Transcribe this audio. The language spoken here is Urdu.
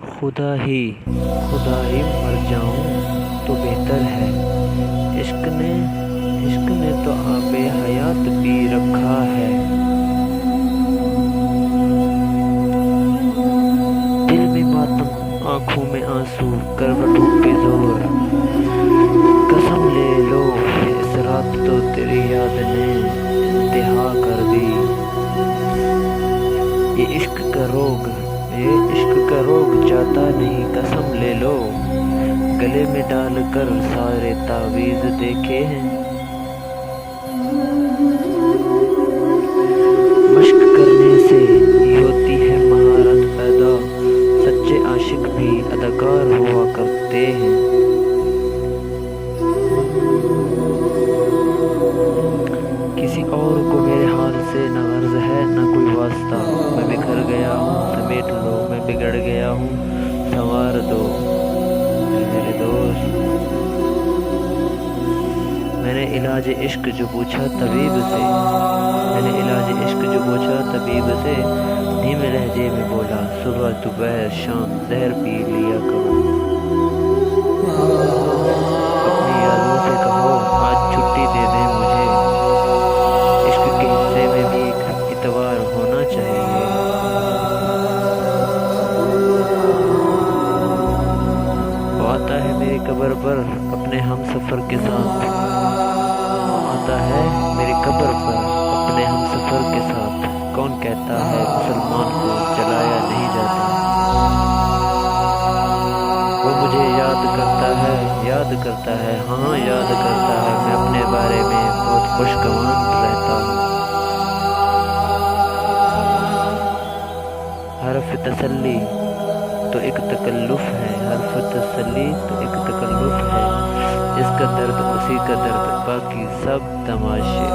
خدا ہی مر جاؤں تو بہتر ہے۔ عشق نے تو آب حیات پی رکھا ہے۔ دل میں ماتم آنکھوں میں آنسو، کروٹوں پہ زور، قسم لے لو اس رات تو تیری یاد نے انتہا کر دی۔ یہ عشق کا روگ جاتا نہیں، قسم لے لو۔ گلے میں ڈال کر سارے تعویذ دیکھے ہیں۔ مشق کرنے سے ہی ہوتی ہے مہارت پیدا، سچے عاشق بھی اداکار ہوا کرتے ہیں۔ کسی اور کو میرے حال سے نہ غرض ہے نہ کوئی واسطہ، میں بکھر گیا ہوں سمیٹ لو، میں بگڑ گیا ہوں سنوار دو میرے دوست۔ میں نے علاج عشق جو پوچھا طبیب سے، دھیمے لہجے میں بولا صبح دوپہر شام زہر پی لیا کرو۔ اپنی یادوں سے کہو آج چھٹی دے دیں مجھے، عشق کے حصے میں بھی ایک اتوار ہونا چاہیے۔ وہ آتا ہے میری قبر پر اپنے ہم سفر کے ساتھ، کون کہتا ہے مسلمان کو جلایا نہیں جاتا۔ وہ مجھے یاد کرتا ہے، ہاں یاد کرتا ہے، میں اپنے بارے میں بہت خوشگوار رہتا ہوں۔ حرف تسلی تو ایک تکلف ہے، جس کا درد اسی کا درد، باقی سب تماشے۔